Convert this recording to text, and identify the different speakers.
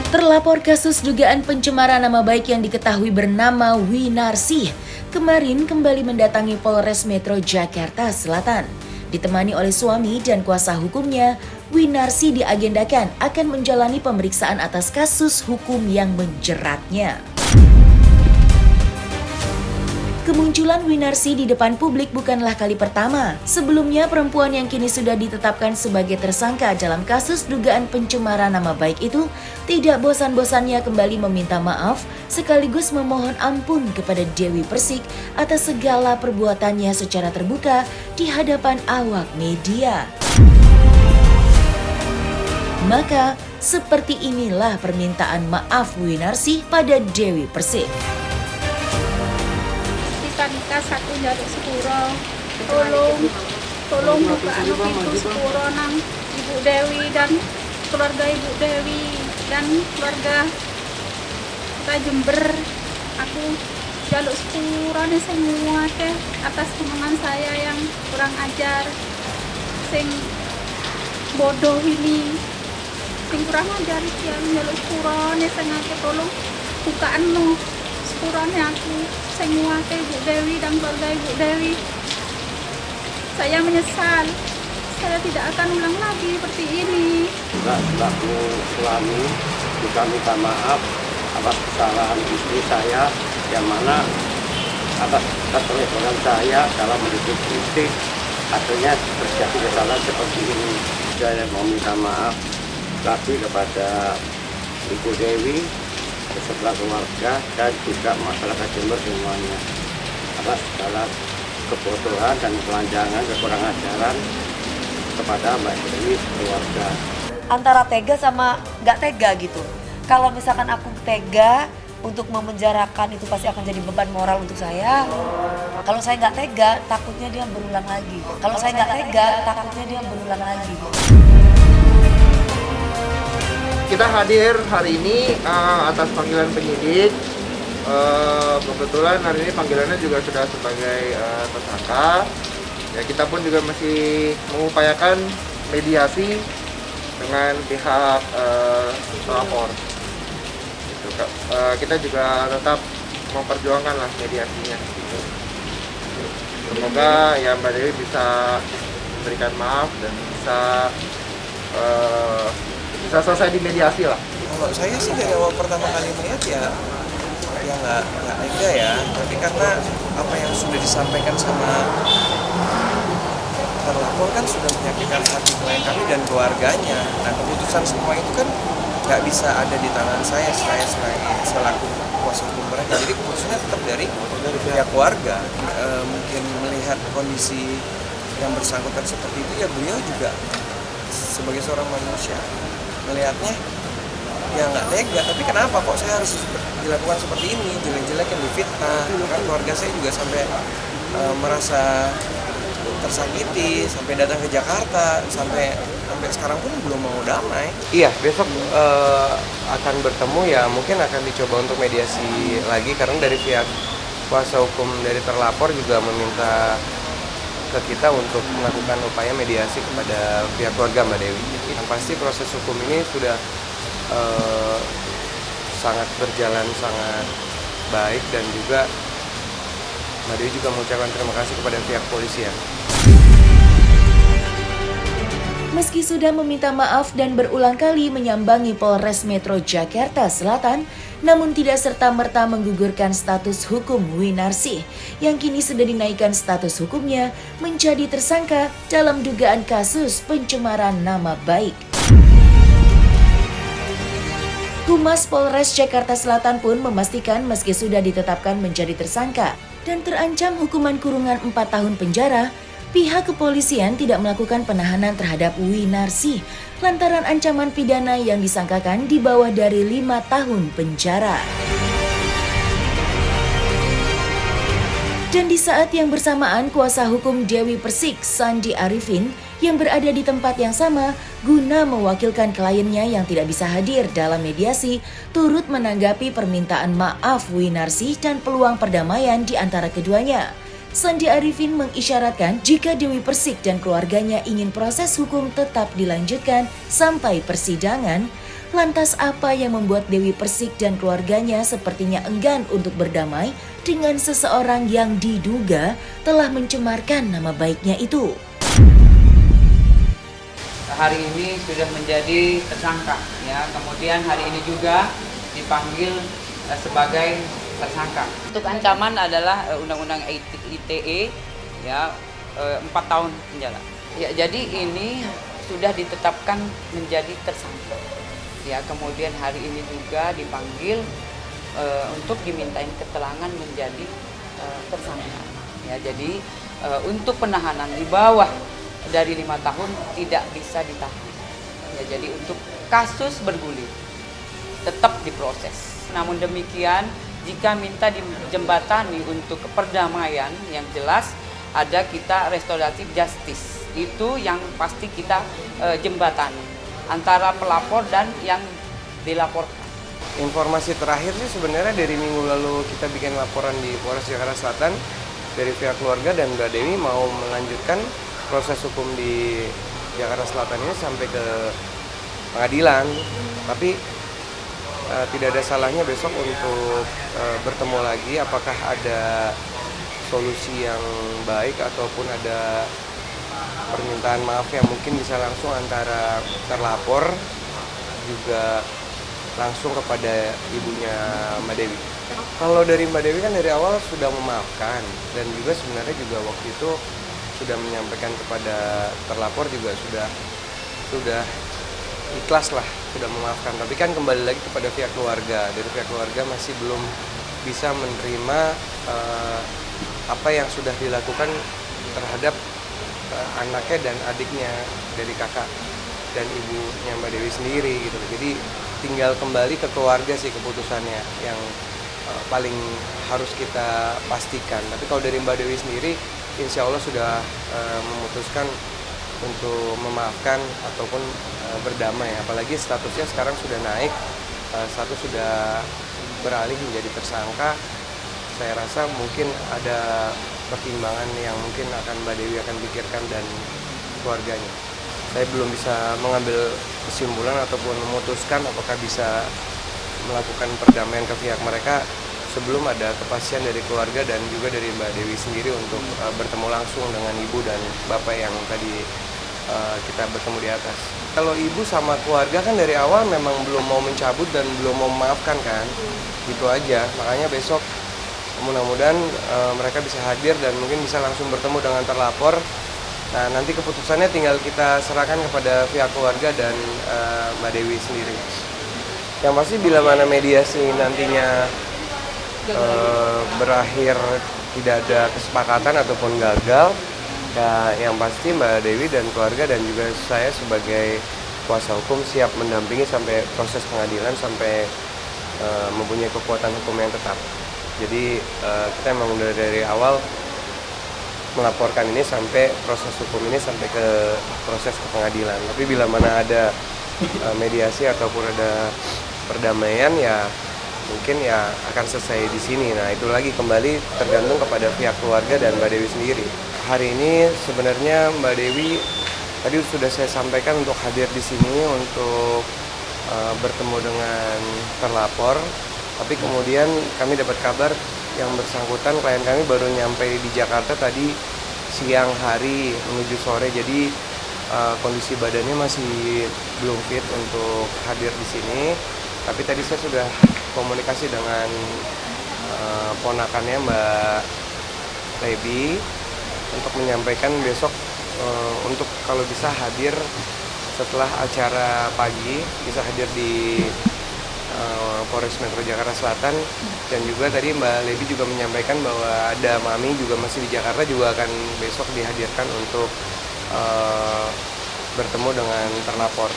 Speaker 1: Terlapor kasus dugaan pencemaran nama baik yang diketahui bernama Winarsih kemarin kembali mendatangi Polres Metro Jakarta Selatan. Ditemani oleh suami dan kuasa hukumnya, Winarsih diagendakan akan menjalani pemeriksaan atas kasus hukum yang menjeratnya. Kemunculan Winarsih di depan publik bukanlah kali pertama. Sebelumnya, perempuan yang kini sudah ditetapkan sebagai tersangka dalam kasus dugaan pencemaran nama baik itu tidak bosan-bosannya kembali meminta maaf sekaligus memohon ampun kepada Dewi Persik atas segala perbuatannya secara terbuka di hadapan awak media. Maka, seperti inilah permintaan maaf Winarsih pada Dewi Persik.
Speaker 2: Nikah satu jaluk sepuro, tolong buka pintu sepuro nang Ibu Dewi dan keluarga Ibu Dewi dan keluarga kita Jember. Aku jaluk sepuro nih semua ke atas teman saya yang kurang ajar, sing bodoh ini, sing kurang ajar yang jaluk sepuro nih sengaja tolong bukaan no. Sepurane aku semua ke Ibu Dewi dan keluarga Ibu Dewi. Saya menyesal, saya tidak akan ulang lagi seperti ini.
Speaker 3: Selaku suami juga minta maaf atas kesalahan istri saya yang mana atas keteledoran saya dalam mendidik istri akhirnya terjadi kesalahan seperti ini. Saya mau minta maaf lagi kepada Ibu Dewi beserta keluarga dan juga masyarakat Jember semuanya atas segala kebodohan dan kelanjangan, kekurang ajaran kepada Mbak Dewi keluarga.
Speaker 4: Antara tega sama nggak tega gitu. Kalau misalkan aku tega untuk memenjarakan itu pasti akan jadi beban moral untuk saya. Kalau saya nggak tega, takutnya dia berulang lagi. Kalau saya nggak tega, takutnya dia berulang lagi.
Speaker 5: Kita hadir hari ini atas panggilan penyidik. Kebetulan hari ini panggilannya juga sudah sebagai tersangka. Ya, kita pun juga masih mengupayakan mediasi dengan pihak pelapor. Gitu, kita juga tetap memperjuangkan lah mediasinya. Gitu. Semoga ya Mbak Dewi bisa memberikan maaf dan bisa selesai di mediasi lah.
Speaker 6: Kalau saya sih dari awal pertama kali melihat ya nggak tega ya, tapi karena apa yang sudah disampaikan sama terlapor kan sudah menyakitkan hati klien kami dan keluarganya. Nah, keputusan semua itu kan nggak bisa ada di tangan saya selaku kuasa hukum mereka. Jadi keputusannya tetap dari pihak keluarga. Mungkin melihat kondisi yang bersangkutan seperti itu ya beliau juga sebagai seorang manusia melihatnya ya nggak tega, tapi kenapa kok saya harus dilakukan seperti ini, jelek-jelek yang difitnah. Kan keluarga saya juga sampai merasa tersakiti, sampai datang ke Jakarta, sampai sekarang pun belum mau damai.
Speaker 7: Iya, besok akan bertemu ya, mungkin akan dicoba untuk mediasi lagi karena dari pihak kuasa hukum dari terlapor juga meminta ke kita untuk melakukan upaya mediasi kepada pihak keluarga Mbak Dewi. Yang pasti proses hukum ini sudah sangat berjalan sangat baik dan juga Mbak Dewi juga mengucapkan terima kasih kepada pihak polisian.
Speaker 1: Meski sudah meminta maaf dan berulang kali menyambangi Polres Metro Jakarta Selatan, namun tidak serta-merta menggugurkan status hukum Winarsih yang kini sudah dinaikkan status hukumnya menjadi tersangka dalam dugaan kasus pencemaran nama baik. Humas Polres Jakarta Selatan pun memastikan meski sudah ditetapkan menjadi tersangka dan terancam hukuman kurungan 4 tahun penjara, pihak kepolisian tidak melakukan penahanan terhadap Winarsih lantaran ancaman pidana yang disangkakan di bawah dari 5 tahun penjara. Dan di saat yang bersamaan, kuasa hukum Dewi Persik, Sandi Arifin, yang berada di tempat yang sama guna mewakilkan kliennya yang tidak bisa hadir dalam mediasi, turut menanggapi permintaan maaf Winarsih dan peluang perdamaian di antara keduanya. Sandi Arifin mengisyaratkan jika Dewi Persik dan keluarganya ingin proses hukum tetap dilanjutkan sampai persidangan, lantas apa yang membuat Dewi Persik dan keluarganya sepertinya enggan untuk berdamai dengan seseorang yang diduga telah mencemarkan nama baiknya itu?
Speaker 8: Hari ini sudah menjadi tersangka, ya. Kemudian hari ini juga dipanggil sebagai tersangka. Untuk ancaman adalah Undang-Undang ITE, ya, 4 tahun penjara. Ya, jadi ini sudah ditetapkan menjadi tersangka. Ya, kemudian hari ini juga dipanggil untuk dimintain keterangan menjadi tersangka. Ya, jadi untuk penahanan di bawah dari 5 tahun tidak bisa ditahan. Ya, jadi untuk kasus bergulir tetap diproses. Namun demikian, jika minta dijembatani untuk perdamaian, yang jelas ada kita restoratif justice. Itu yang pasti kita jembatani antara pelapor dan yang dilaporkan.
Speaker 7: Informasi terakhir sih sebenarnya dari minggu lalu kita bikin laporan di Polres Jakarta Selatan dari pihak keluarga, dan Mbak Dewi mau melanjutkan proses hukum di Jakarta Selatan ini sampai ke pengadilan. Tapi tidak ada salahnya besok untuk bertemu lagi, apakah ada solusi yang baik ataupun ada permintaan maaf yang mungkin bisa langsung antara terlapor juga langsung kepada ibunya Mbak Dewi. Kalau dari Mbak Dewi kan dari awal sudah memaafkan, dan juga sebenarnya juga waktu itu sudah menyampaikan kepada terlapor juga sudah ikhlas lah, sudah memaafkan. Tapi kan kembali lagi kepada pihak keluarga. Dari pihak keluarga masih belum bisa menerima apa yang sudah dilakukan terhadap anaknya dan adiknya dari kakak dan ibunya Mbak Dewi sendiri gitu. Jadi tinggal kembali ke keluarga sih keputusannya yang paling harus kita pastikan. Tapi kalau dari Mbak Dewi sendiri, insya Allah sudah memutuskan untuk memaafkan ataupun berdamai. Apalagi statusnya sekarang sudah naik, status sudah beralih menjadi tersangka. Saya rasa mungkin ada pertimbangan yang mungkin akan Mbak Dewi akan pikirkan dan keluarganya. Saya belum bisa mengambil kesimpulan ataupun memutuskan apakah bisa melakukan perdamaian ke pihak mereka sebelum ada kepastian dari keluarga dan juga dari Mbak Dewi sendiri untuk bertemu langsung dengan ibu dan bapak yang tadi kita bertemu di atas. Kalau ibu sama keluarga kan dari awal memang belum mau mencabut dan belum mau memaafkan kan, gitu aja. Makanya besok mudah-mudahan mereka bisa hadir dan mungkin bisa langsung bertemu dengan terlapor. Nah, nanti keputusannya tinggal kita serahkan kepada pihak keluarga dan Mbak Dewi sendiri. Yang pasti bila mana mediasi nantinya berakhir tidak ada kesepakatan ataupun gagal, ya yang pasti Mbak Dewi dan keluarga dan juga saya sebagai kuasa hukum siap mendampingi sampai proses pengadilan, sampai mempunyai kekuatan hukum yang tetap. Jadi kita memang dari awal melaporkan ini sampai proses hukum ini sampai ke proses ke pengadilan. Tapi bila mana ada mediasi ataupun ada perdamaian, ya mungkin ya akan selesai di sini. Nah, itu lagi kembali tergantung kepada pihak keluarga dan Mbak Dewi sendiri. Hari ini sebenarnya Mbak Dewi tadi sudah saya sampaikan untuk hadir di sini untuk bertemu dengan terlapor. Tapi kemudian kami dapat kabar yang bersangkutan klien kami baru nyampe di Jakarta tadi siang hari menuju sore. Jadi kondisi badannya masih belum fit untuk hadir di sini. Tapi tadi saya sudah komunikasi dengan ponakannya Mbak Lebi untuk menyampaikan besok untuk kalau bisa hadir setelah acara pagi, bisa hadir di Polres Metro Jakarta Selatan. Dan juga tadi Mbak Lebi juga menyampaikan bahwa ada Mami juga masih di Jakarta, juga akan besok dihadirkan untuk bertemu dengan terlapor.